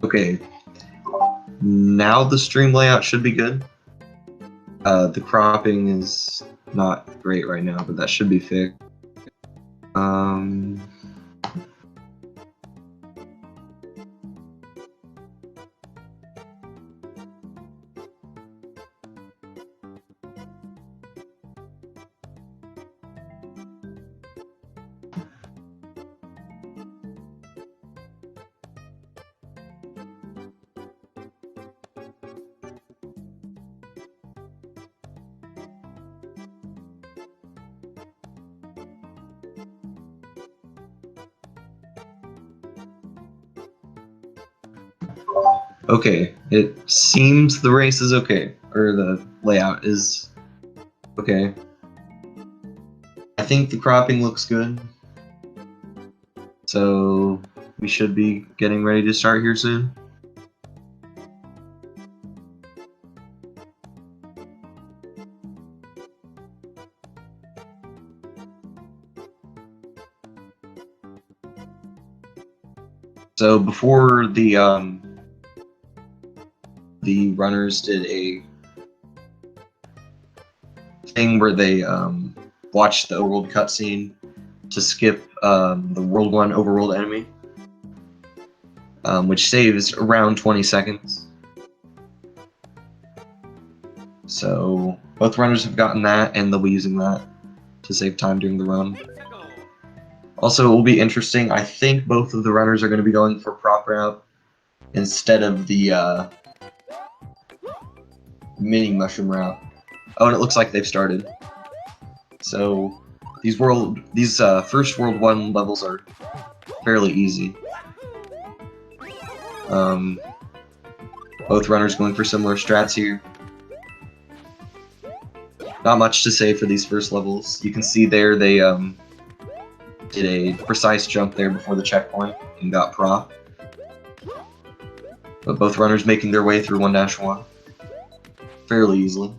Okay, now the stream layout should be good. The cropping is not great right now, but that should be fixed. Okay, it seems the race is okay, or the layout is okay. I think the cropping looks good, so we should be getting ready to start here soon. So before the runners did a thing where they watched the overworld cutscene to skip the World 1 overworld enemy, which saves around 20 seconds. So both runners have gotten that, and they'll be using that to save time during the run. Also, it will be interesting. I think both of the runners are going to be going for prop route instead of the mini mushroom route. Oh, and it looks like they've started. So these first World 1 levels are fairly easy. Both runners going for similar strats here. Not much to say for these first levels. You can see there they did a precise jump there before the checkpoint and got prop. But both runners making their way through 1-1 fairly easily.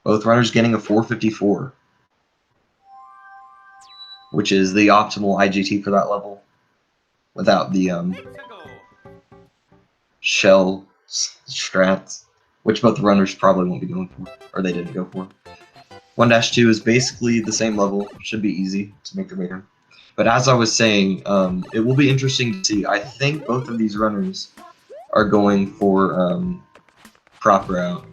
Both runners getting a 454, which is the optimal IGT for that level, without the shell strats, which both runners probably won't be going for, or they didn't go for. 1-2 is basically the same level, should be easy to make their way through. But as I was saying, it will be interesting to see. I think both of these runners are going for prop route.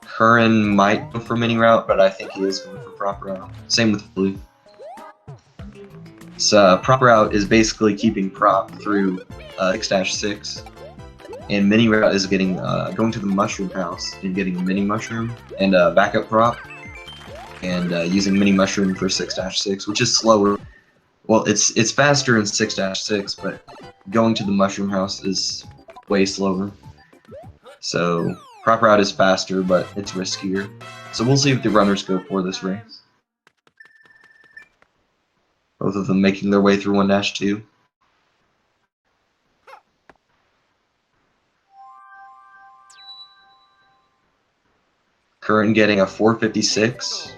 Curran might go for mini route, but I think he is going for prop route. Same with Billy. So prop route is basically keeping prop through 6-6, and mini route is getting going to the mushroom house and getting a mini mushroom and backup prop, and using mini mushroom for 6-6, which is slower. Well, it's faster in 6-6, but going to the mushroom house is way slower. So prop route is faster, but it's riskier. So we'll see if the runners go for this race. Both of them making their way through 1-2. Curran getting a 456.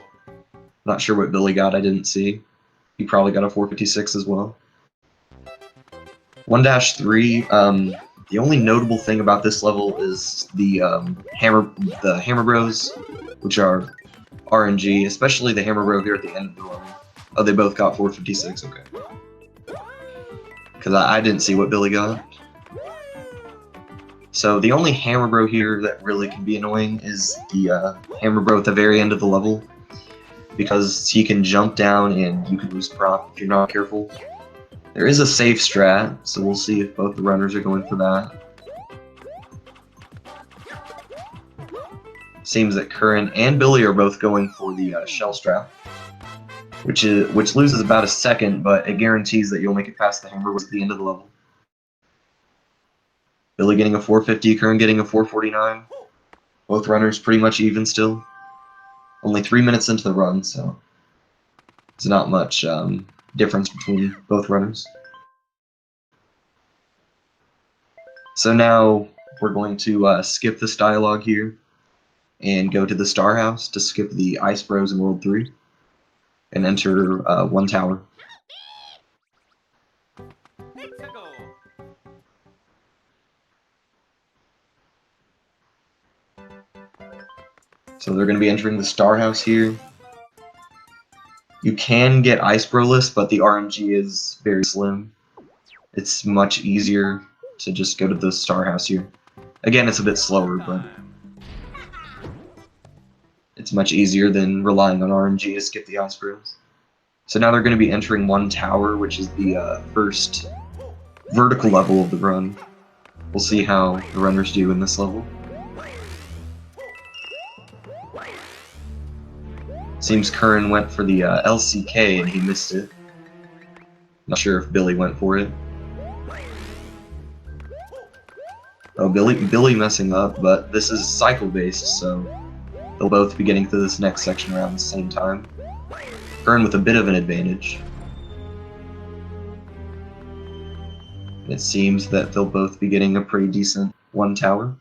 Not sure what Billy got, I didn't see. He probably got a 456 as well. 1-3, the only notable thing about this level is the Hammer Bros, which are RNG, especially the Hammer Bro here at the end of the level. Oh, they both got 456, okay. Because I didn't see what Billy got. So the only Hammer Bro here that really can be annoying is the Hammer Bro at the very end of the level, because he can jump down and you can lose prop if you're not careful. There is a safe strat, so we'll see if both the runners are going for that. Seems that Curran and Billy are both going for the shell strat, which loses about a second, but it guarantees that you'll make it past the Hammer at the end of the level. Billy getting a 450, Curran getting a 449. Both runners pretty much even still. Only 3 minutes into the run, so there's not much difference between both runners. So now we're going to skip this dialogue here and go to the Star House to skip the Ice Bros in World 3 and enter one tower. So they're going to be entering the Star House here. You can get Ice Bro list, but the RNG is very slim. It's much easier to just go to the Star House here. Again, it's a bit slower, but it's much easier than relying on RNG to skip the Ice Bros. So now they're going to be entering one tower, which is the first vertical level of the run. We'll see how the runners do in this level. Seems Curran went for the LCK and he missed it. Not sure if Billy went for it. Oh, Billy messing up, but this is cycle-based, so they'll both be getting to this next section around the same time. Curran with a bit of an advantage. It seems that they'll both be getting a pretty decent one tower.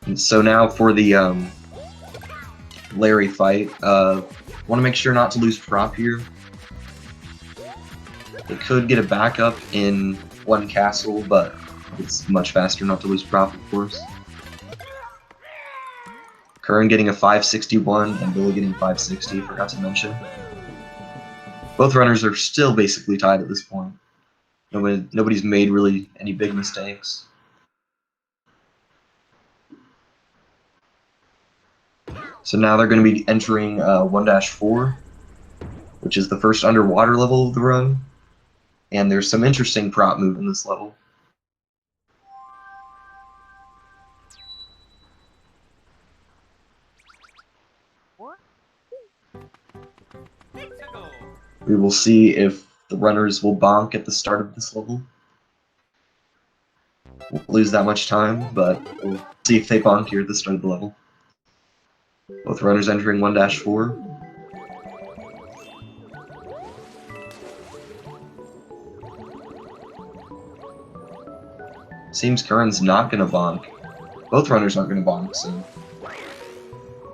And so now for the Larry fight, want to make sure not to lose prop here. They could get a backup in one castle, but it's much faster not to lose prop, of course. Curran getting a 561 and Billy getting 560, forgot to mention. Both runners are still basically tied at this point. Nobody's made really any big mistakes. So now they're going to be entering 1-4, which is the first underwater level of the run. And there's some interesting prop move in this level. We will see if the runners will bonk at the start of this level. Won't lose that much time, but we'll see if they bonk here at the start of the level. Both runners entering 1-4. Seems Curran's not going to bonk. Both runners aren't going to bonk, so...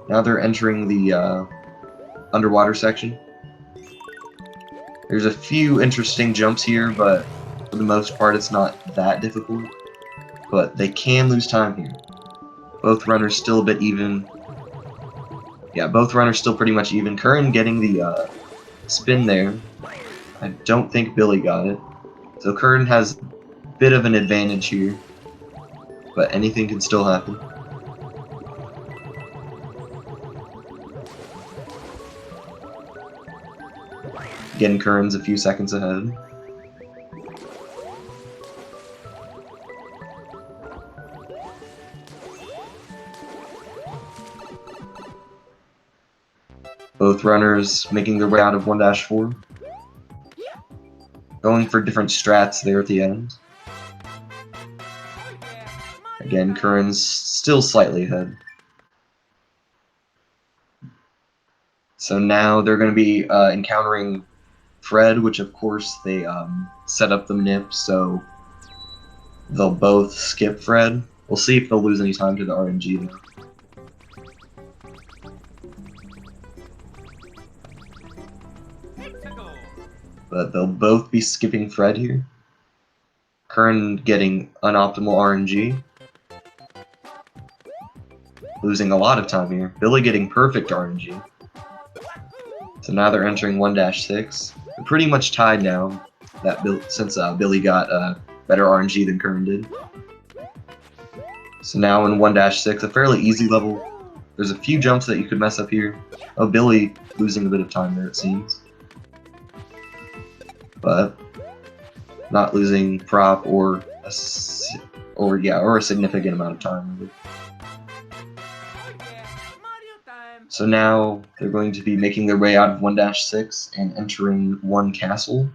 Now they're entering the underwater section. There's a few interesting jumps here, but for the most part it's not that difficult. But they can lose time here. Both runners still a bit even. Yeah, both runners still pretty much even. Curran getting the spin there. I don't think Billy got it. So Curran has a bit of an advantage here. But anything can still happen. Again, Curran's a few seconds ahead. Both runners making their way out of 1-4. Going for different strats there at the end. Again, Curran's still slightly ahead. So now they're going to be encountering Fred, which of course they set up the nip, so they'll both skip Fred. We'll see if they'll lose any time to the RNG though. But they'll both be skipping Fred here. Curran getting unoptimal RNG. Losing a lot of time here. Billy getting perfect RNG. So now they're entering 1-6. They're pretty much tied now, since Billy got better RNG than Curran did. So now in 1-6, a fairly easy level. There's a few jumps that you could mess up here. Oh, Billy losing a bit of time there, it seems. But not losing prop or a significant amount of time. Really. So now they're going to be making their way out of 1-6 and entering one castle.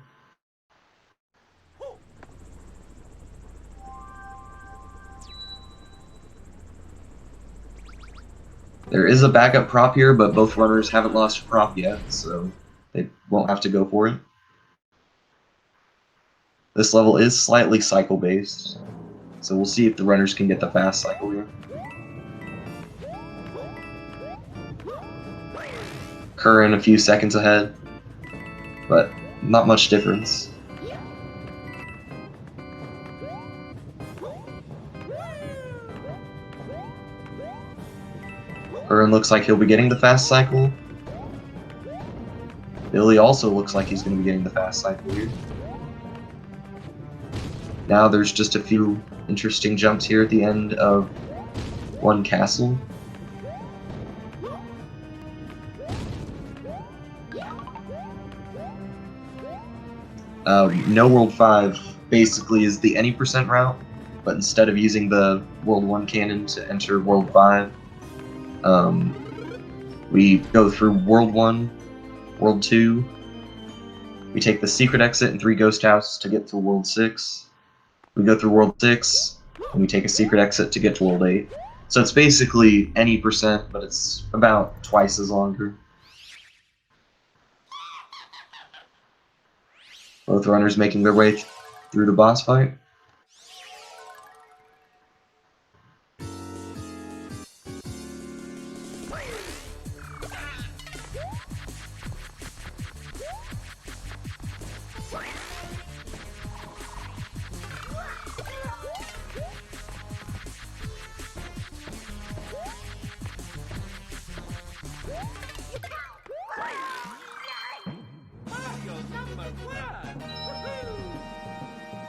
There is a backup prop here, but both runners haven't lost a prop yet, so they won't have to go for it. This level is slightly cycle-based, so we'll see if the runners can get the fast cycle here. Curran a few seconds ahead, but not much difference. Curran looks like he'll be getting the fast cycle. Billy also looks like he's going to be getting the fast cycle here. Now there's just a few interesting jumps here at the end of one castle. No World 5 basically is the any % route, but instead of using the World 1 cannon to enter World 5, we go through World 1, World 2, we take the secret exit and 3 ghost houses to get to World 6, we go through World 6, and we take a secret exit to get to World 8. So it's basically any %, but it's about twice as longer. Both runners making their way through the boss fight.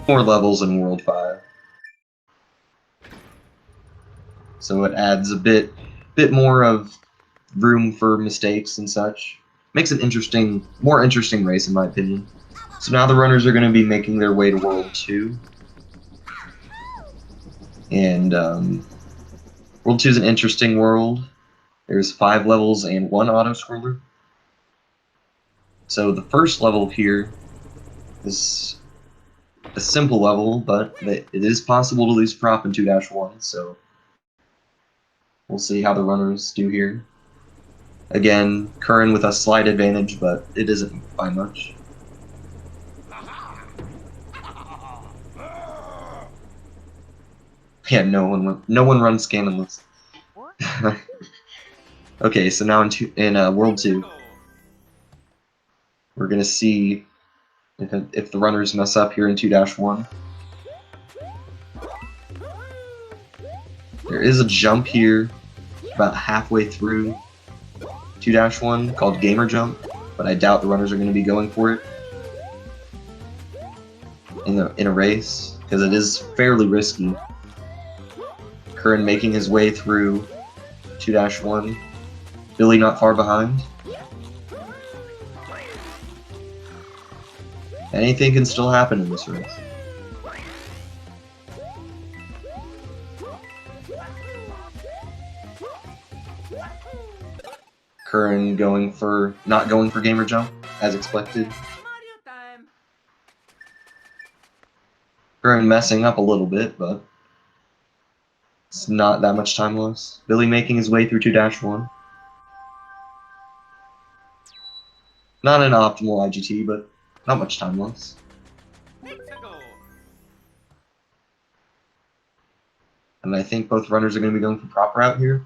More levels in World 5. So it adds a bit more of room for mistakes and such. Makes an more interesting race in my opinion. So now the runners are going to be making their way to World 2. And World 2 is an interesting world. There's 5 levels and 1 auto-scroller. So the first level here is a simple level, but it is possible to lose prop in 2-1, so we'll see how the runners do here. Again, Curran with a slight advantage, but it isn't by much. Yeah, no one runs Scandalous. Okay, so now in World 2, we're gonna see if the runners mess up here in 2-1. There is a jump here about halfway through 2-1 called Gamer Jump, but I doubt the runners are going to be going for it in a race because it is fairly risky. Curran making his way through 2-1. Billy not far behind. Anything can still happen in this race. Curran not going for Gamer Jump, as expected. Curran messing up a little bit, but it's not that much time loss. Billy making his way through 2-1. Not an optimal IGT, but not much time loss. And I think both runners are going to be going for prop route here.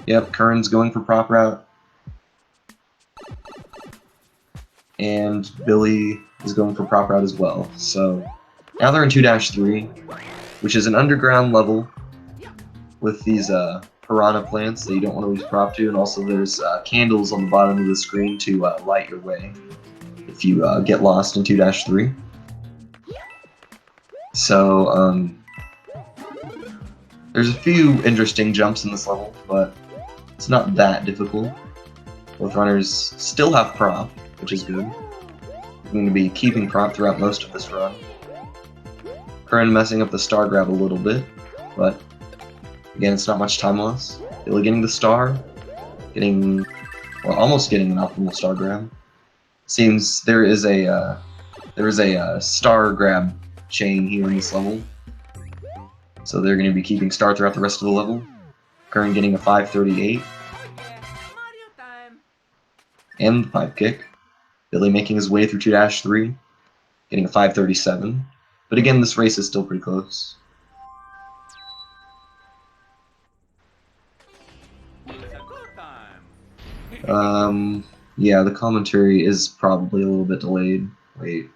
Yep, Curran's going for prop route. And Billy is going for prop route as well. So now they're in 2-3, which is an underground level with these piranha plants that you don't want to lose prop to, and also there's candles on the bottom of the screen to light your way if you get lost in 2-3. So there's a few interesting jumps in this level, but it's not that difficult. Both runners still have prop, which is good. I'm going to be keeping prop throughout most of this run. Curran messing up the star grab a little bit, but again, it's not much time loss. Billy getting the star, almost getting an optimal star grab. Seems there is a star grab chain here in this level, so they're going to be keeping star throughout the rest of the level. Curran getting a 538 and the 5 kick. Billy making his way through 2-3, getting a 537. But again, this race is still pretty close. Yeah, the commentary is probably a little bit delayed. Wait.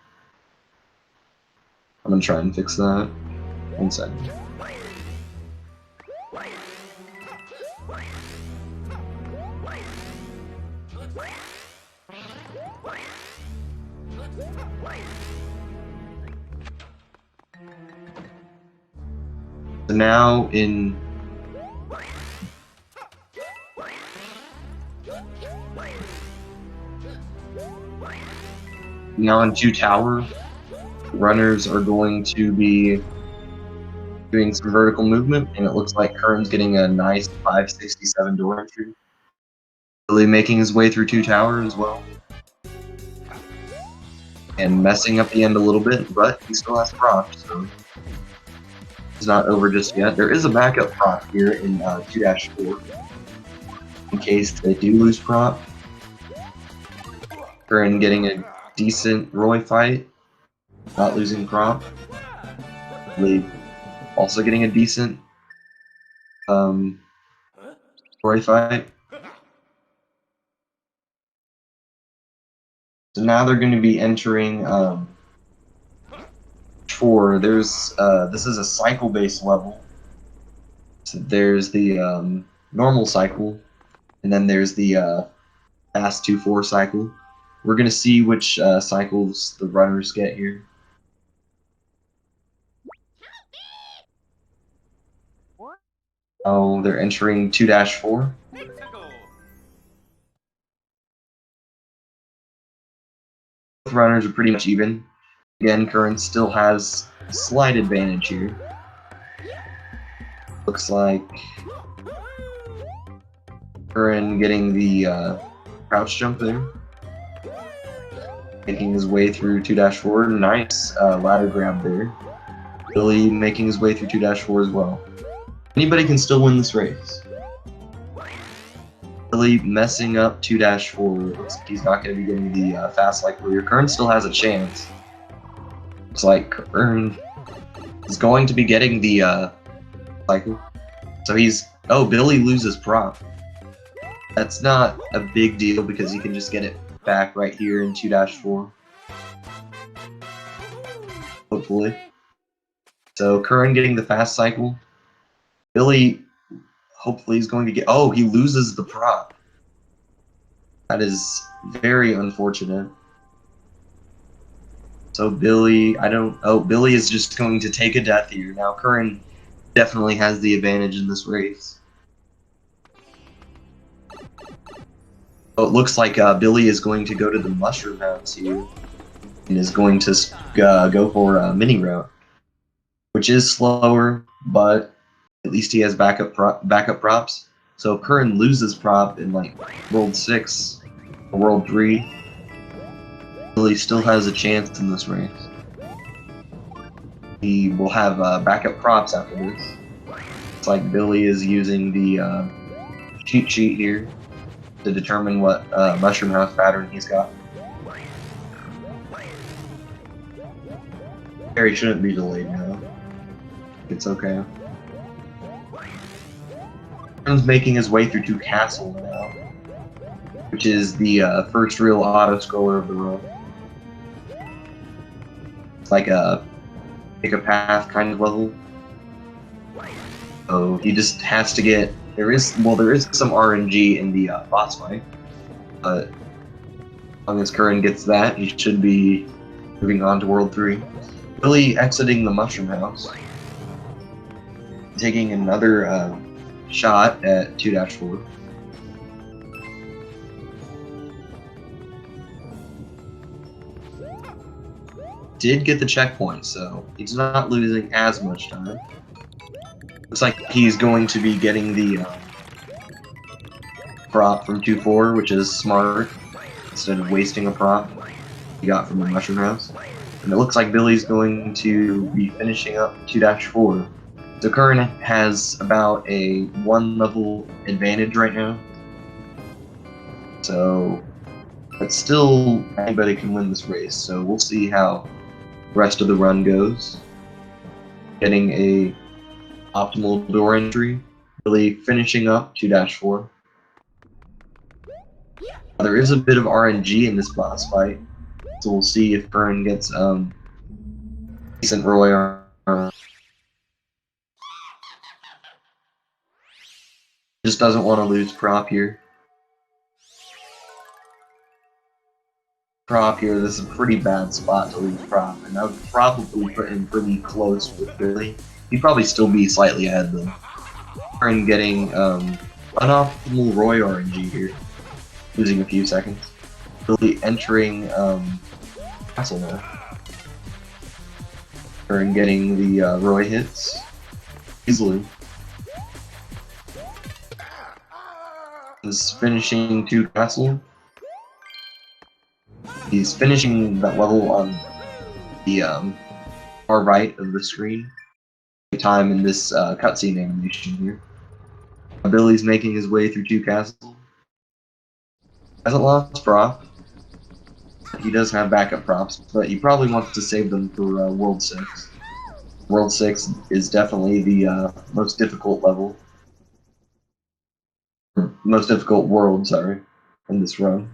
I'm gonna try and fix that. 1 second. So now in Two Tower, runners are going to be doing some vertical movement, and it looks like Curran's getting a nice 567 door entry. Really making his way through 2 Tower as well. And messing up the end a little bit, but he still has props, so it's not over just yet. There is a backup prop here in 2-4 in case they do lose prop. Curran getting a decent Roy fight, not losing prop. Lee also getting a decent Roy fight. So now they're going to be entering 4. There's this is a cycle-based level. So there's the normal cycle, and then there's the fast 2-4 cycle. We're going to see which cycles the runners get here. Oh, they're entering 2-4. Both runners are pretty much even. Again, Curran still has a slight advantage here. Looks like Curran getting the crouch jump there. Making his way through 2-4. Nice ladder grab there. Billy making his way through 2-4 as well. Anybody can still win this race. Billy messing up 2-4. Looks like he's not going to be getting the fast cycle here. Curran still has a chance. Looks like Curran is going to be getting the cycle. So he's... Oh, Billy loses prop. That's not a big deal because he can just get it back right here in 2-4. Hopefully. So Curran getting the fast cycle. Billy hopefully is going to get... Oh, he loses the prop. That is very unfortunate. So Billy, Billy is just going to take a death here. Now Curran definitely has the advantage in this race. Oh, it looks like Billy is going to go to the mushroom house here and is going to go for a mini route, which is slower, but at least he has backup props. So if Curran loses prop in like World 6 or World 3, Billy still has a chance in this race. He will have backup props after this. It's like Billy is using the cheat sheet here to determine what mushroom house pattern he's got. Harry shouldn't be delayed now. It's okay. Curran's making his way through 2 Castle now, which is the first real auto-scroller of the row. It's like a pick a path kind of level. So he just has to get... There is some RNG in the boss fight, but as long as Curran gets that, he should be moving on to World 3. Billy exiting the mushroom house, taking another shot at 2-4. Did get the checkpoint, so he's not losing as much time. Looks like he's going to be getting the prop from 2-4, which is smart, instead of wasting a prop he got from the mushroom house. And it looks like Billy's going to be finishing up 2-4. So Curran has about a 1 level advantage right now. So, but still, anybody can win this race. So we'll see how the rest of the run goes. Getting a optimal door entry. Billy finishing up 2-4. There is a bit of RNG in this boss fight, so we'll see if Curran gets decent Roy armor. Just doesn't want to lose prop here. Prop here, this is a pretty bad spot to lose prop, and I would probably put him pretty close with Billy. He'd probably still be slightly ahead though. Curran getting unoptimal Roy RNG here, losing a few seconds. Billy entering castle now. Curran getting the Roy hits easily. Is finishing 2 castle. He's finishing that level on the far right of the screen. Time in this cutscene animation here. Billy's making his way through 2 castles. Hasn't lost prop. He does have backup props, but he probably wants to save them for World 6. World 6 is definitely the most difficult level. Most difficult world, sorry, in this run.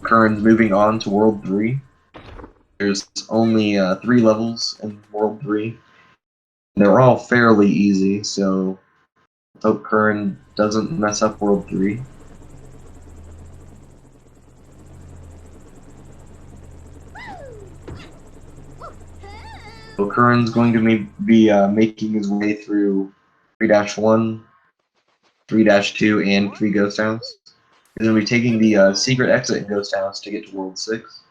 Curran's moving on to World 3. There's only 3 levels in World 3. They're all fairly easy, so I hope Curran doesn't mess up World 3. So Curran's going to be making his way through 3-1, 3-2, and 3 Ghost House. He's going to be taking the secret exit in Ghost House to get to World 6.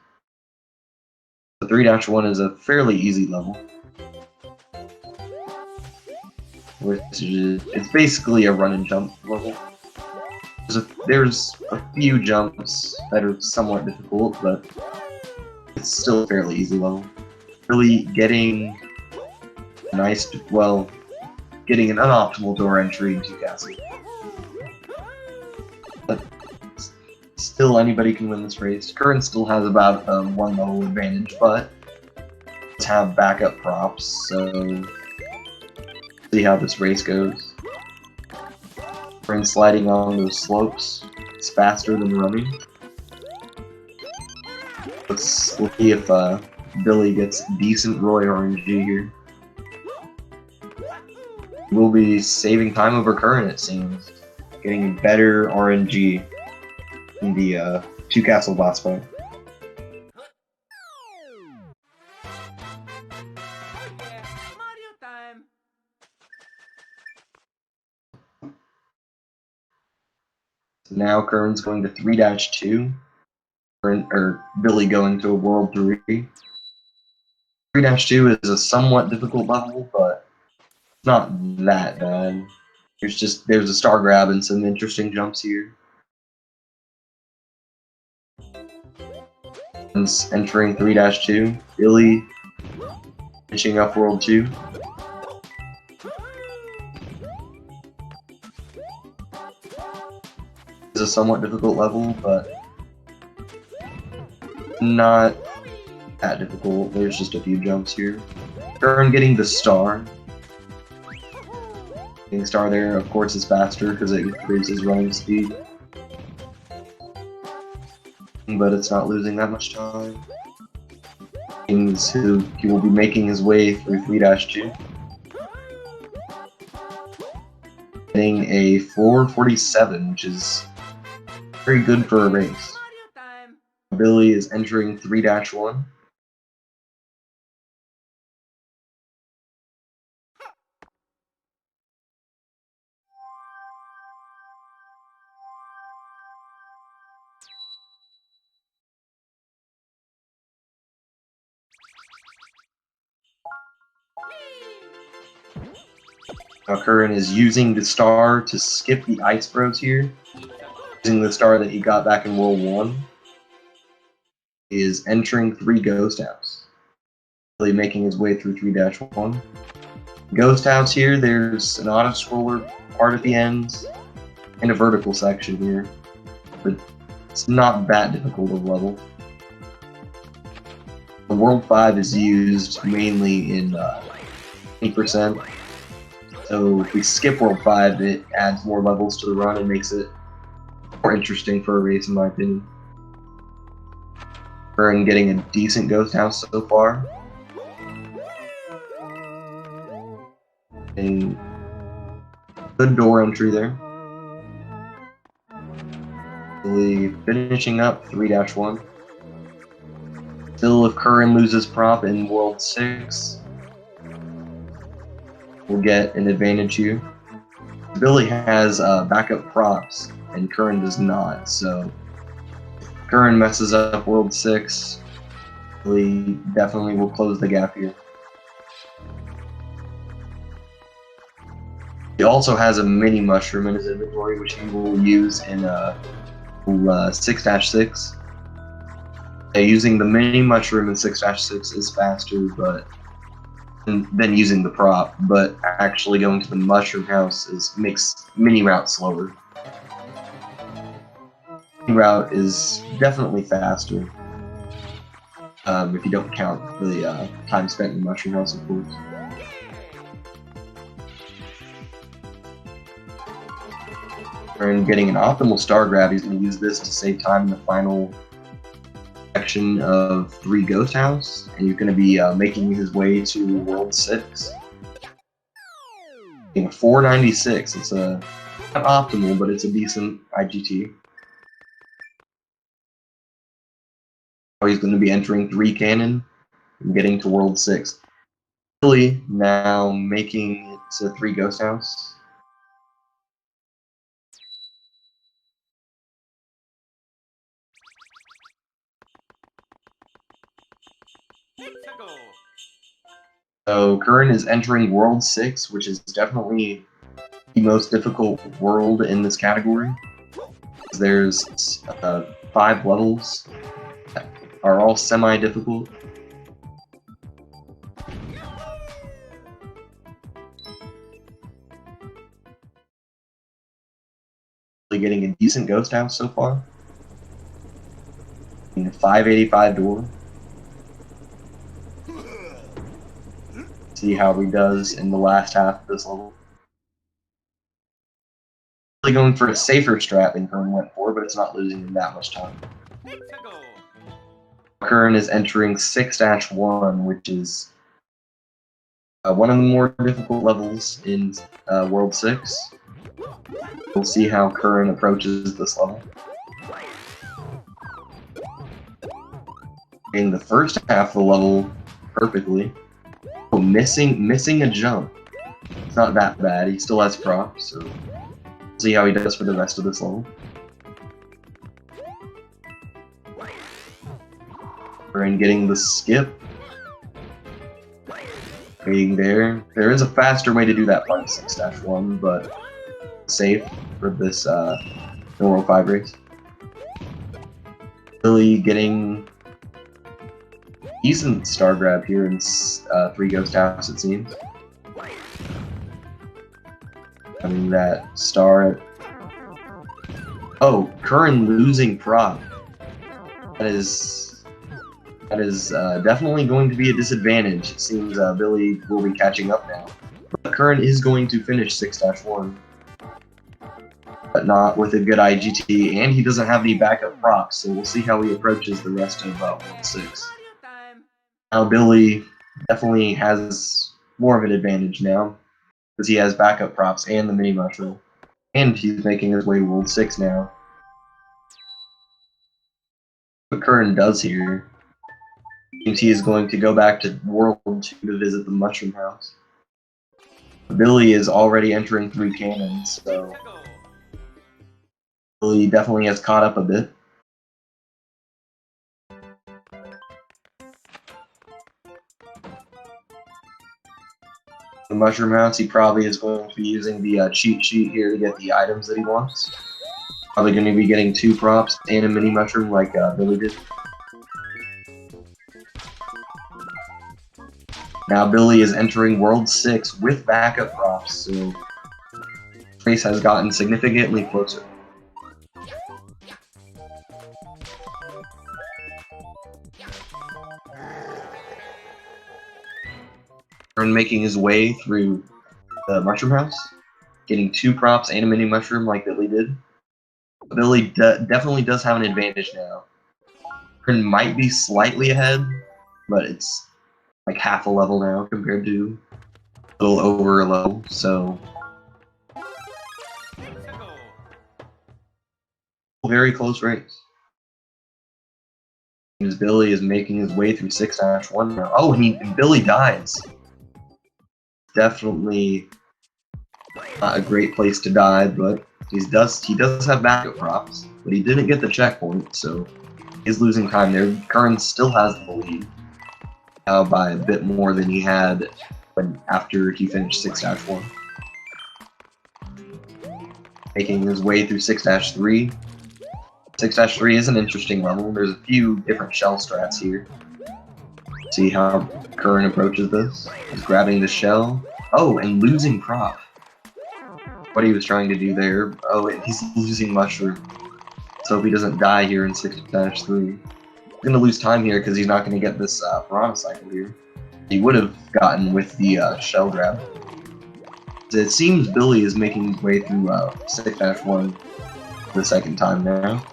The 3-1 is a fairly easy level. It's basically a run and jump level. There's a few jumps that are somewhat difficult, but it's still a fairly easy level. Really getting a nice, well, getting an unoptimal door entry into castle. But still, anybody can win this race. Curran still has about 1 level advantage, but let's have backup props, so see how this race goes. Curran sliding on those slopes. It's faster than running. Let's see if Billy gets decent Roy RNG here. We'll be saving time over Curran, it seems. Getting better RNG in the 2 castle boss fight. So now Curran's going to 3-2. Or Billy going to a World 3. 3-2 is a somewhat difficult level, but not that bad. There's a star grab and some interesting jumps here. Entering 3-2. Billy finishing up World 2. It's a somewhat difficult level, but not that difficult. There's just a few jumps here. Curran getting the star. Getting star there, of course, is faster because it increases running speed. But it's not losing that much time. He will be making his way through 3-2. Getting a 4:47, which is very good for a race. Billy is entering 3-1. Now Curran is using the star to skip the Ice Bros here. Using the star that he got back in World 1. He is entering 3 Ghost House. Really making his way through 3-1. Ghost House here, there's an auto-scroller part at the end, and a vertical section here. But it's not that difficult of a level. The World 5 is used mainly in 20%. So if we skip World 5, it adds more levels to the run and makes it more interesting for a race, in my opinion. Curran getting a decent ghost house so far. And good door entry there. Billy finishing up 3-1. Still, if Curran loses prop in World 6, we'll get an advantage here. Billy has backup props, and Curran does not, so Curran messes up World 6, Billy definitely will close the gap here. He also has a mini mushroom in his inventory, which he will use in 6-6. Using the mini mushroom in 6-6 is faster than using the prop, but actually going to the mushroom house makes mini route slower. Mini route is definitely faster, if you don't count the time spent in the mushroom house, of course. And getting an optimal star grab, he's going to use this to save time in the final section of 3 Ghost House, and he's going to be making his way to World 6. In 496, it's not optimal, but it's a decent IGT. He's going to be entering 3 cannon and getting to World 6. Billy now making it to 3 Ghost House. So Curran is entering World 6, which is definitely the most difficult world in this category. There's 5 levels that are all semi-difficult. Getting a decent ghost house so far. In the 585 door. See how he does in the last half of this level. Really going for a safer strat than Curran went for, but it's not losing him that much time. Curran is entering 6-1, which is one of the more difficult levels in World 6. We'll see how Curran approaches this level. In the first half of the level perfectly. Oh, missing a jump. It's not that bad. He still has props, so we'll see how he does for the rest of this level. Curran getting the skip. Waiting there. There is a faster way to do that part of 6-1, but safe for this World 5 race. Billy getting decent star grab here in 3 Ghost House, it seems. Having that star. Oh, Curran losing prop. That is definitely going to be a disadvantage. It seems Billy will be catching up now. But Curran is going to finish 6-1. But not with a good IGT, and he doesn't have any backup props, so we'll see how he approaches the rest of World 6. Now Billy definitely has more of an advantage now, because he has backup props and the mini mushroom, and he's making his way to World 6 now. What Curran does here means he is going to go back to World 2 to visit the mushroom house. Billy is already entering 3 cannons, so Billy definitely has caught up a bit. The mushroom house, he probably is going to be using the cheat sheet here to get the items that he wants. Probably going to be getting 2 props and a mini mushroom like Billy did. Now Billy is entering World 6 with backup props, so the race has gotten significantly closer. Curran making his way through the mushroom house, getting 2 props and a mini mushroom like Billy did. Billy definitely does have an advantage now. Curran might be slightly ahead, but it's like half a level now compared to a little over a level, so very close race. As Billy is making his way through 6-1 now. Oh, and Billy dies. Definitely not a great place to die, but he does have backup props, but he didn't get the checkpoint, so he's losing time there. Curran still has the lead, now by a bit more than he had after he finished 6-1. Making his way through 6-3. 6-3 is an interesting level. There's a few different shell strats here. See how Curran approaches this. He's grabbing the shell. Oh, and losing prop. What he was trying to do there. Oh, and he's losing mushroom. So if he doesn't die here in 6-3. He's going to lose time here because he's not going to get this piranha cycle here. He would have gotten with the shell grab. It seems Billy is making his way through 6-1 the second time now.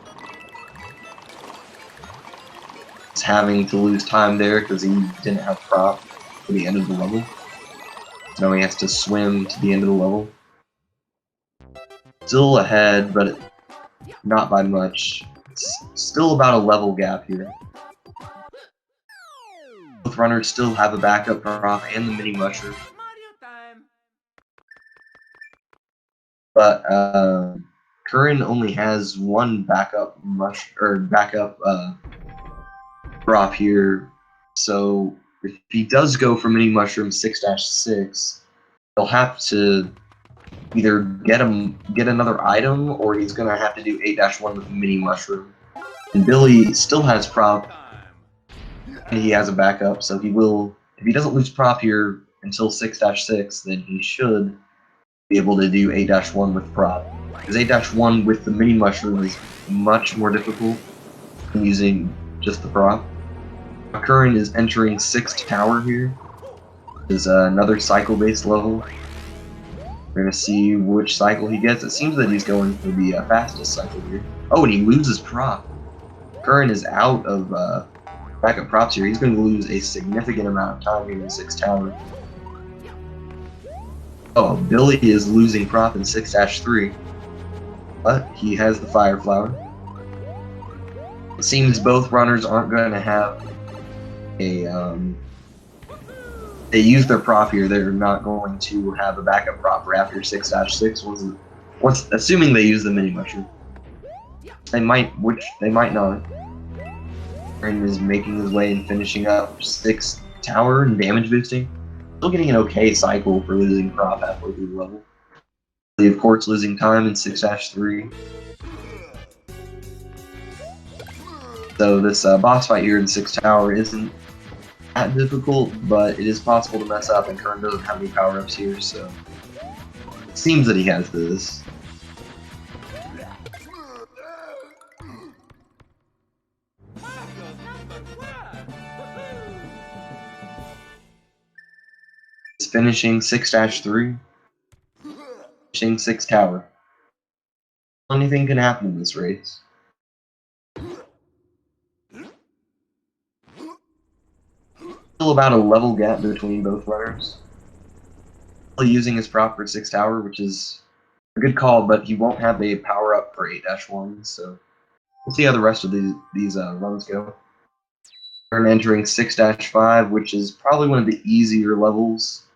He's having to lose time there because he didn't have prop for the end of the level. So now he has to swim to the end of the level. Still ahead, but not by much. It's still about a level gap here. Both runners still have a backup prop and the mini mushroom. But Curran only has one backup prop here, so if he does go for mini mushroom 6-6, he'll have to either get another item, or he's gonna have to do 8-1 with mini mushroom. And Billy still has prop, and he has a backup, so he will. If he doesn't lose prop here until 6-6, then he should be able to do 8-1 with prop. Because 8-1 with the mini mushroom is much more difficult than using just the prop. Curran is entering 6th tower here. Which is another cycle-based level. We're gonna see which cycle he gets. It seems that he's going for the fastest cycle here. Oh, and he loses prop. Curran is out of backup props here. He's going to lose a significant amount of time here in 6th tower. Oh, Billy is losing prop in 6-3, but he has the fire flower. It seems both runners aren't going to have a they use their prop here. They're not going to have a backup prop for after 6-6. Once assuming they use the mini mushroom, they might not. Curran is making his way and finishing up 6th tower and damage boosting. Still getting an okay cycle for losing prop halfway through the level. Of course, losing time in 6-3. So this boss fight here in 6th tower isn't that difficult, but it is possible to mess up, and Curran doesn't have any power-ups here, so it seems that he has this. It's finishing 6-3, finishing 6th tower. Anything can happen in this race. Still about a level gap between both runners. Still using his prop for 6th tower, which is a good call, but he won't have a power up for 8-1, so we'll see how the rest of these runs go. We're entering 6-5, which is probably one of the easier levels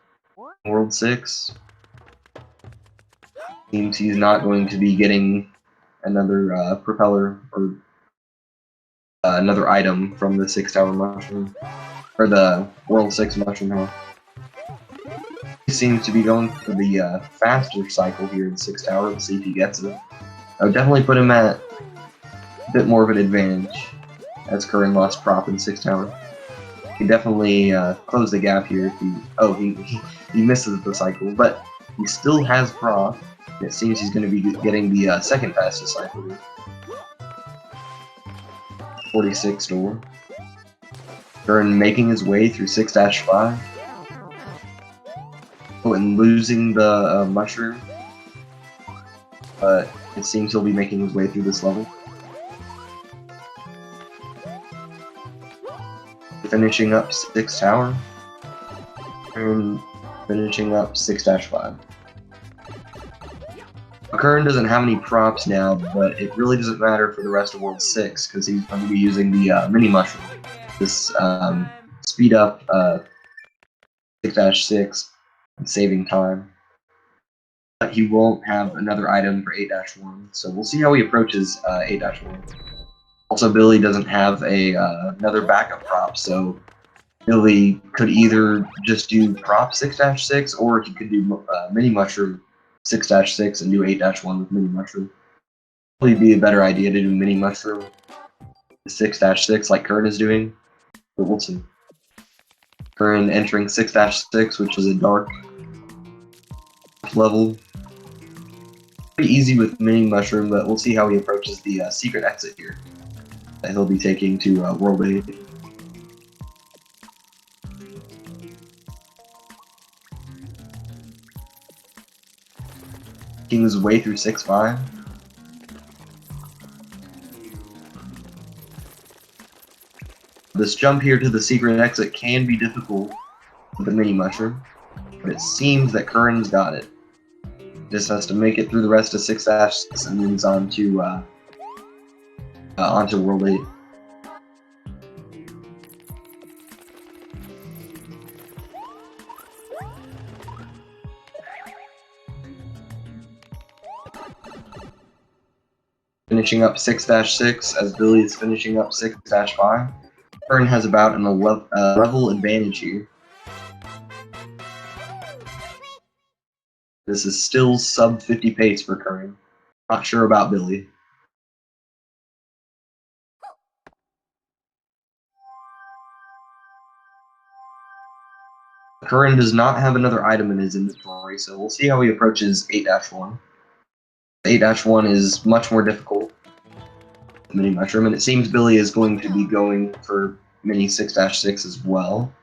in World 6. Seems he's not going to be getting another propeller or another item from the 6th tower mushroom. Or the World 6 mushroom hole. He seems to be going for the faster cycle here in 6th tower. Let's see if he gets it. I would definitely put him at a bit more of an advantage, as Curran lost prop in 6th tower. He definitely close the gap here if he misses the cycle, but he still has prop. It seems he's going to be getting the second fastest cycle here. 46 door. Curran making his way through 6-5. Oh, and losing the mushroom. but it seems he'll be making his way through this level. Finishing up 6 tower, and finishing up 6-5. Curran doesn't have any props now, but it really doesn't matter for the rest of World 6 because he's going to be using the mini mushroom. This speed up 6-6 and saving time. But he won't have another item for 8-1, so we'll see how he approaches 8-1. Also, Billy doesn't have another backup prop, so Billy could either just do prop 6-6 or he could do mini mushroom 6-6 and do 8-1 with mini mushroom. Probably be a better idea to do mini mushroom 6-6 like Curran is doing, but we'll see. Curran entering 6-6, which is a dark level. Pretty easy with mini mushroom, but we'll see how he approaches the secret exit here that he'll be taking to World 8. Making his way through 6-5. This jump here to the secret exit can be difficult with the mini mushroom, but it seems that Curran's got it. Just has to make it through the rest of 6-6 and moves on to onto World 8. Finishing up 6-6 as Billy is finishing up 6-5. Curran has about an level advantage here. This is still sub 50 pace for Curran. Not sure about Billy. Curran does not have another item in his inventory, so we'll see how he approaches 8-1. 8-1 is much more difficult than mini mushroom, and it seems Billy is going to be going for mini 6-6 as well.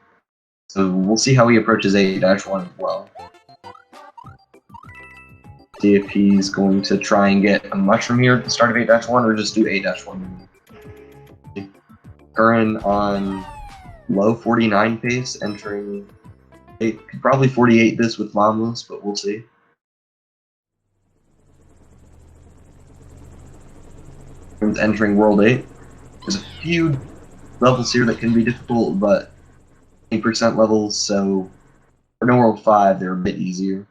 So we'll see how he approaches 8-1 as well. See if he's going to try and get a mushroom here at the start of 8-1 or just do 8-1. Curran on low 49 pace, entering 8, could probably 48 this with Momless, but we'll see. Entering World 8. There's a few levels here that can be difficult, but 8% levels, so for no World 5, they're a bit easier.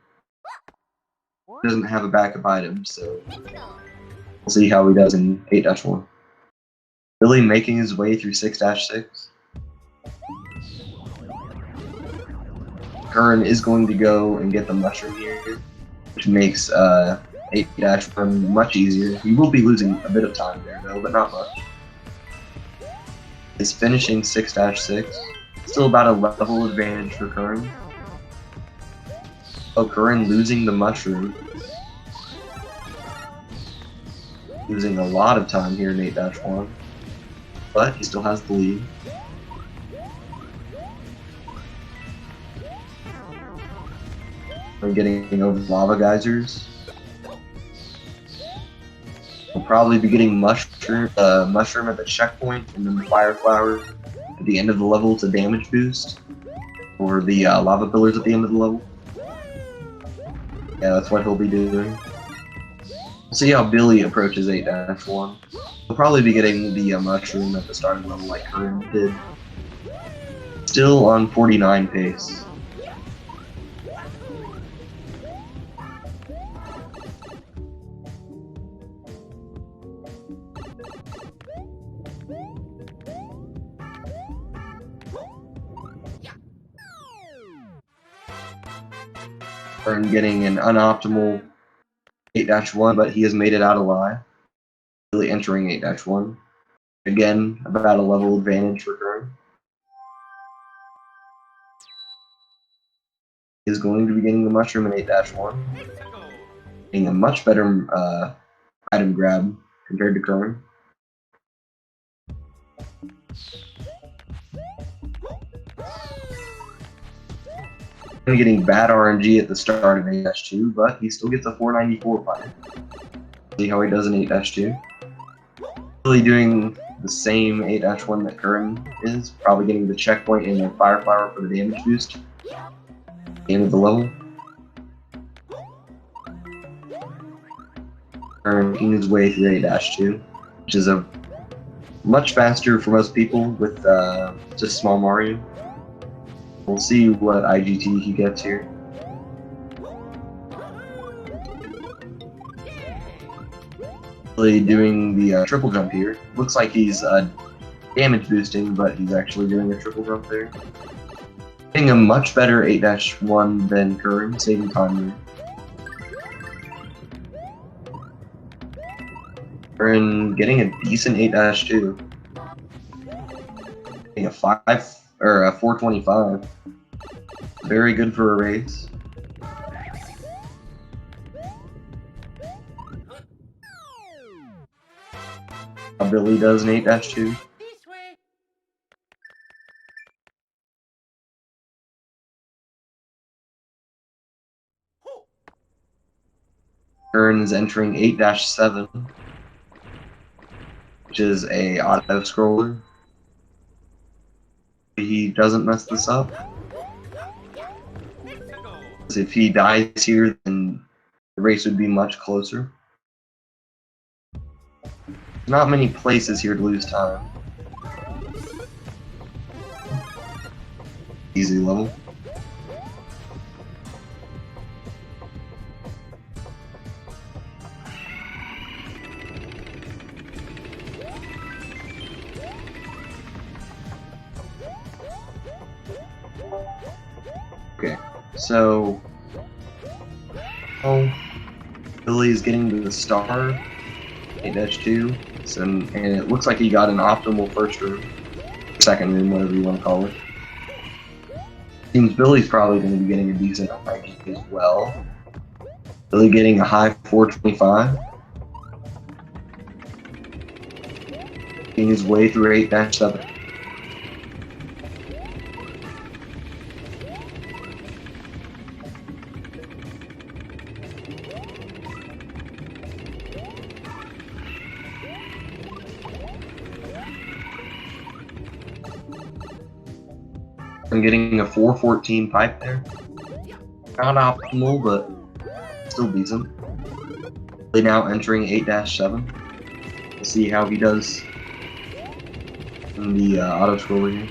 Doesn't have a backup item, so we'll see how he does in 8-1. Billy making his way through 6-6. Curran is going to go and get the mushroom here, which makes 8-1 much easier. He will be losing a bit of time there though, but not much. He's finishing 6-6. Still about a level advantage for Curran. Oh, Curran losing the mushroom. Losing a lot of time here in 8-1. But he still has the lead. We're getting over lava geysers. We'll probably be getting mushroom at the checkpoint, and then the fire flower at the end of the level to damage boost, or the lava pillars at the end of the level. Yeah, that's what he'll be doing. We'll see how Billy approaches 8-1. He'll probably be getting the mushroom at the start of the level like Curran did. Still on 49 pace. Curran getting an unoptimal 8-1, but he has made it out alive. Billy entering 8-1. Again, about a level advantage for Curran. He is going to be getting the mushroom in 8-1. Getting a much better item grab compared to Curran. Getting bad RNG at the start of 8-2, but he still gets a 494 fight. See how he does an 8-2. Really doing the same 8-1 that Curran is, probably getting the checkpoint and the fire flower for the damage boost. End of the level. Curran making his way through 8-2, which is a much faster for most people with just small Mario. We'll see what IGT he gets here. Really doing the triple jump here. Looks like he's damage boosting, but he's actually doing a triple jump there. Getting a much better 8-1 than Curran, saving time there. Curran getting a decent 8-2. Getting a 425. Very good for a race. Billy does an 8-2. Curran is entering 8-7, which is a auto scroller. He doesn't mess this up. If he dies here, then the race would be much closer. Not many places here to lose time. Easy level. Okay, so Billy is getting to the star, 8-2, and it looks like he got an optimal first room, second room, whatever you want to call it. Seems Billy's probably going to be getting a decent IG as well. Billy getting a high 425. Getting his way through 8-7. I'm getting a 414 pipe there. Not optimal, but still decent. Billy now entering 8-7. We'll see how he does in the auto scroller here.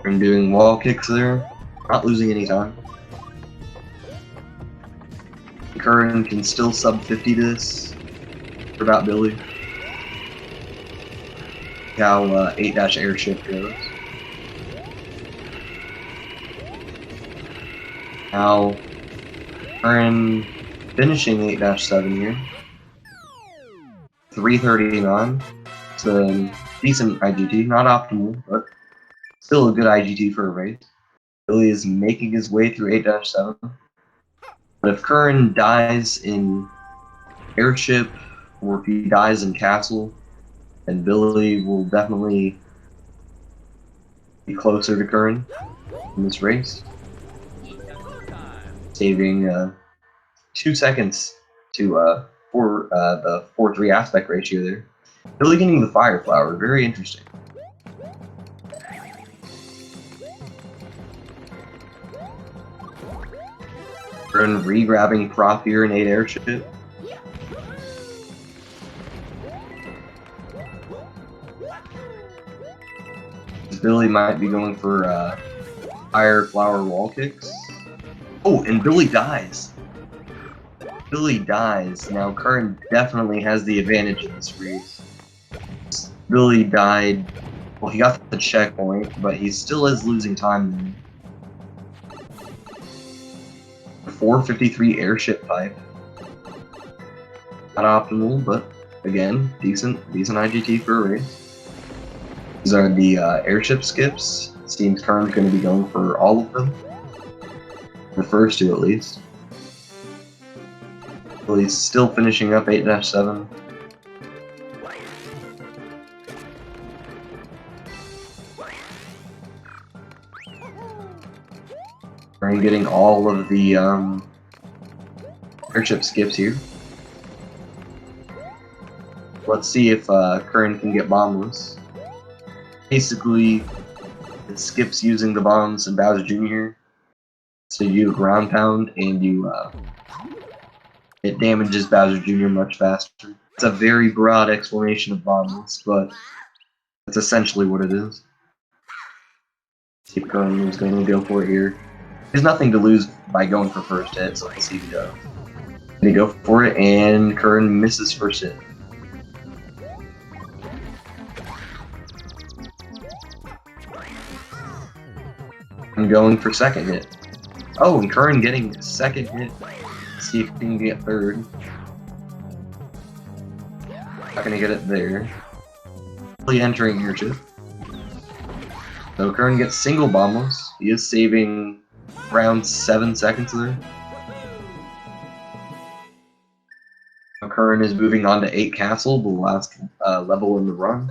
I'm doing wall kicks there, not losing any time. Curran can still sub 50 this. What about Billy? How 8-airship goes. Now Curran finishing 8-7 here. 339. It's a decent IGT, not optimal, but still a good IGT for a race. Billy is making his way through 8-7. But if Curran dies in airship, or if he dies in castle, then Billy will definitely be closer to Curran in this race. Saving 2 seconds to for the 4-3 aspect ratio there. Billy getting the fire flower, very interesting. Curran re-grabbing prop here in 8-airship. Billy might be going for higher flower wall kicks. Oh, and Billy dies. Billy dies. Now Curran definitely has the advantage in this race. Billy died. Well, he got the checkpoint, but he still is losing time there. 453 airship pipe. Not optimal, but again, decent IGT for a race. These are the airship skips. Seems Curran's going to be going for all of them. The first two, at least. Well, he's still finishing up 8-7. Curran getting all of the airship skips here. Let's see if Curran can get bombless. Basically, it skips using the bombs in Bowser Jr. So you ground pound and you it damages Bowser Jr. much faster. It's a very broad explanation of bombless, but that's essentially what it is. See if Curran is going to go for it here. There's nothing to lose by going for first hit, so let's see if he does. They go for it, and Curran misses first hit. I'm going for second hit. Oh, and Curran getting second hit. Let's see if he can get third. Not gonna get it there. Really entering airship. So Curran gets single bombless. He is saving around 7 seconds there. Curran is moving on to 8 Castle, the last level in the run.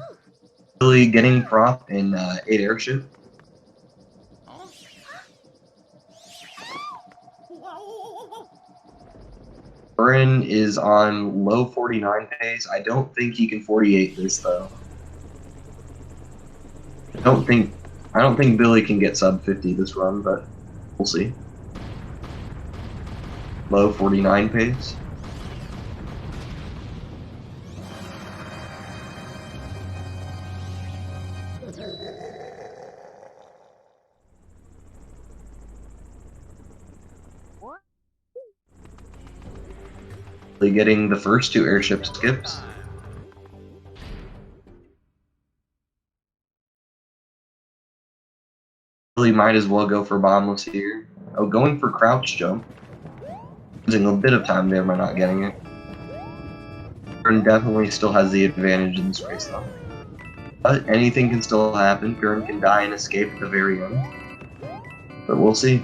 Really getting prop in 8 airship. Curran is on low 49 pace. I don't think he can 48 this though. I don't think Billy can get sub 50 this run, but we'll see. Low 49 pace. Getting the first 2 airship skips. Really might as well go for bombless here. Oh, going for crouch jump. Losing a bit of time there by not getting it. Curran definitely still has the advantage in this race though. But anything can still happen. Curran can die and escape at the very end. But we'll see.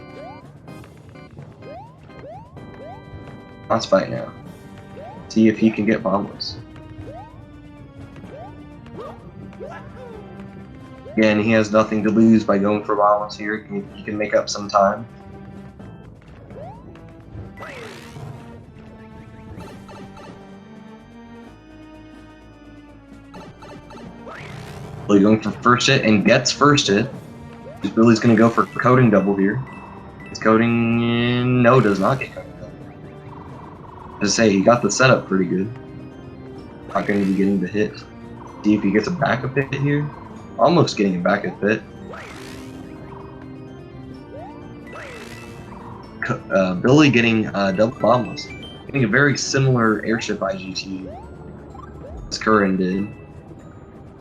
Let's fight now. See if he can get bombless. Again, he has nothing to lose by going for bombless here. He can make up some time. Billy going for first hit and gets first hit. Billy's going to go for coding double here. Is coding in? No, does not get coding. To say, he got the setup pretty good. Not going to be getting the hit. See if he gets a backup hit here. Almost getting a backup hit. Billy getting double bombless. Getting a very similar airship IGT as Curran did.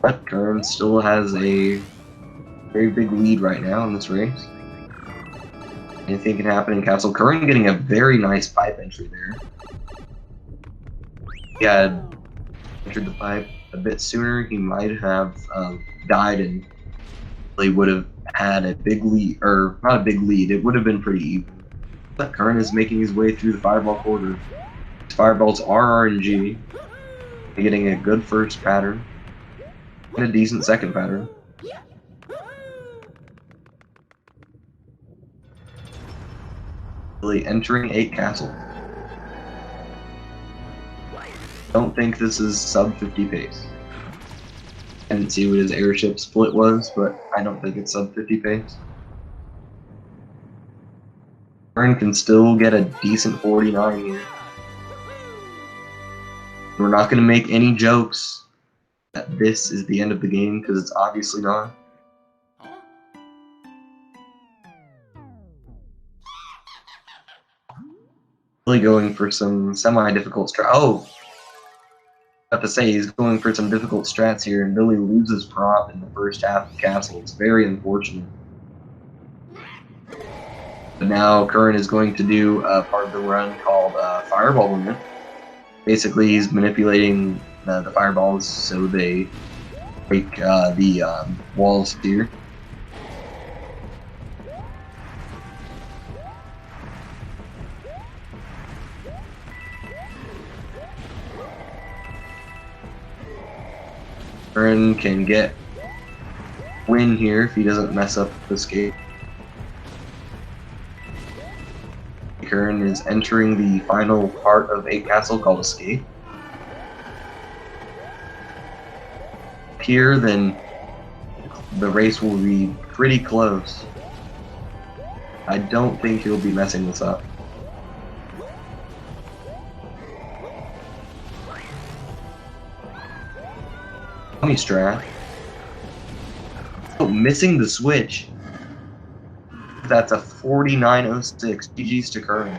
But Curran still has a very big lead right now in this race. Anything can happen in Castle. Curran getting a very nice pipe entry there. He had entered the pipe a bit sooner, he might have died and really would have had a big lead, or not a big lead, it would have been pretty even. But Curran is making his way through the fireball quarter. His fireballs are RNG, getting a good first pattern, and a decent second pattern. Really entering 8 Castle. Don't think this is sub 50 pace. I didn't see what his airship split was, but I don't think it's sub 50 pace. Curran can still get a decent 49 here. We're not going to make any jokes that this is the end of the game, because it's obviously not. Really going for some semi-difficult strat. Oh! I have to say, he's going for some difficult strats here, and Billy loses prop in the first half of Castle. It's very unfortunate. But now Curran is going to do a part of the run called Fireball Limit. Basically, he's manipulating the fireballs so they break the walls here. Curran can get win here if he doesn't mess up the escape. Curran is entering the final part of a castle called Escape. Here, then the race will be pretty close. I don't think he'll be messing this up. Tommy Strat. Oh, missing the switch. That's a 49.06. GG's to Curran.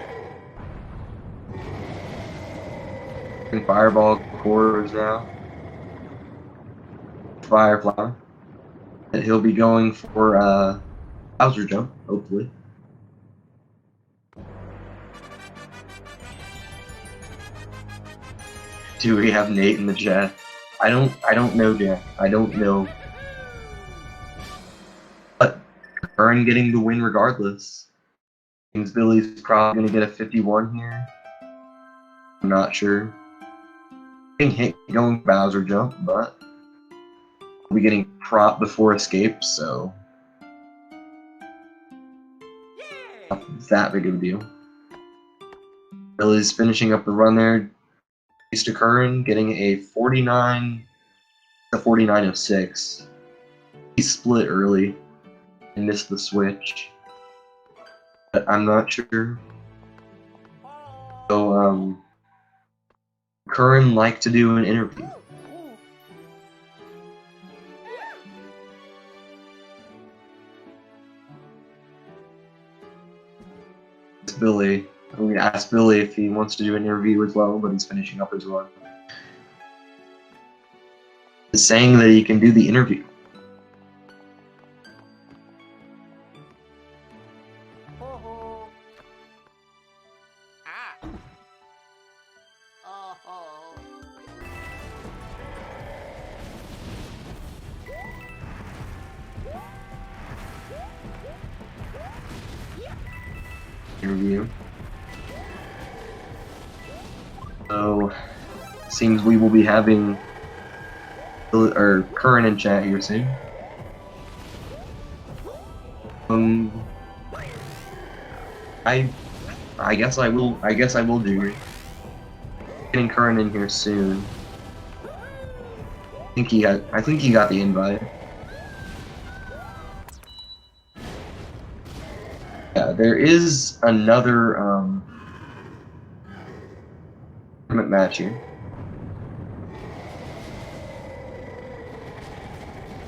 And Fireball quarters now. Fireflower. And he'll be going for Bowser jump, hopefully. Do we have Nate in the chat? I don't know, Jack. I don't know. But Curran getting the win regardless. Means Billy's probably gonna get a 51 here. I'm not sure. Getting hit going Bowser jump, but we'll be getting prop before escape, so not that big of a deal. Billy's finishing up the run there. To Curran getting a 49 to 49.06. He split early and missed the switch, but I'm not sure. So Curran liked to do an interview. It's Billy. I'm going to ask Billy if he wants to do an interview as well, but he's finishing up his run. He's saying that he can do the interview. Interview. So, seems we will be having Curran in chat here soon. I guess I will do it. Getting Curran in here soon. I think he got the invite. Yeah, there is another tournament match here.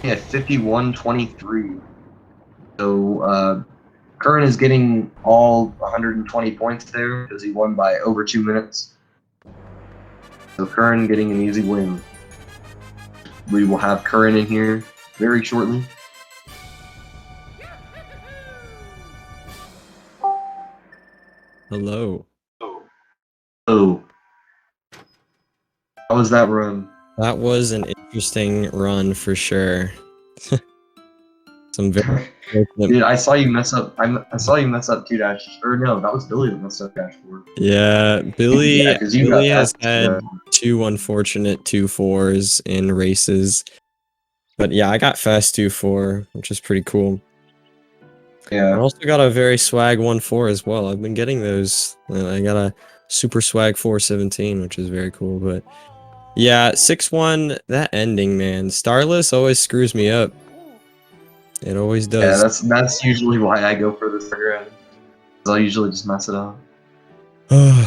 Yeah, 51-23. So Curran is getting all 120 points there because he won by over 2 minutes. So Curran getting an easy win. We will have Curran in here very shortly. Hello. Oh. How was that run? That was an interesting run for sure. Some very Dude, I saw you mess up. I saw you mess up 2 dash. Or no, that was Billy that messed up dash 4. Yeah, Billy. Yeah, 'cause you Billy got has that, had 2 unfortunate 2-4s in races, but yeah, I got fast 2-4, which is pretty cool. Yeah. I also got a very swag 1-4 as well. I've been getting those. I got a super swag 4-17, which is very cool. But yeah, 6-1. That ending, man. Starless always screws me up. It always does. Yeah, that's usually why I go for the cigarette. I'll usually just mess it up.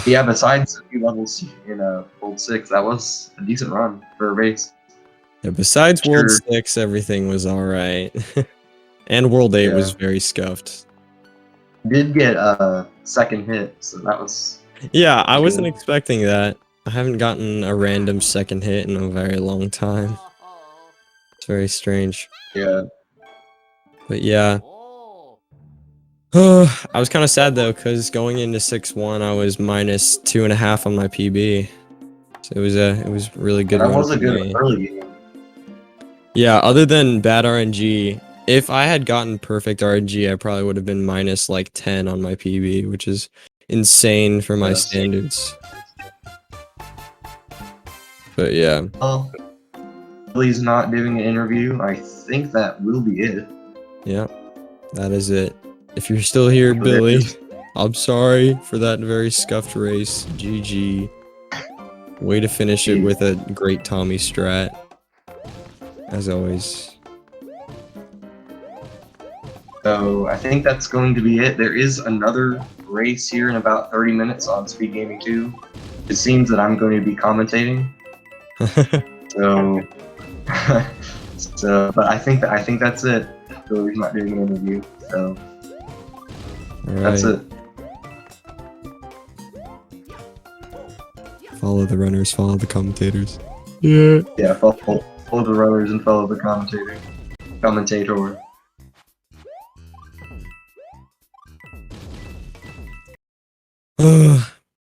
Yeah, besides a few levels in World 6, that was a decent run for a race. Yeah, besides World 6, everything was alright. And World 8 was very scuffed. Did get a second hit, so that was... Yeah, I wasn't expecting that. I haven't gotten a random second hit in a very long time. It's very strange. Yeah. But yeah. I was kind of sad though, because going into 6-1, I was minus 2.5 on my PB. So it was really good. That was a good early game. Yeah, other than bad RNG, if I had gotten perfect RNG, I probably would have been minus like 10 on my PB, which is insane for my standards. But yeah. Billy's not doing an interview. I think that will be it. Yeah, that is it. If you're still here, So there Billy, is- I'm sorry for that very scuffed race. GG. Way to finish it with a great Tommy strat. As always. So I think that's going to be it. There is another race here in about 30 minutes on SpeedGaming 2. It seems that I'm going to be commentating. So, but I think that's it. Billy's not doing an interview, so that's it. Follow the runners, follow the commentators. Yeah. Yeah, follow the runners and follow the commentator. Ugh.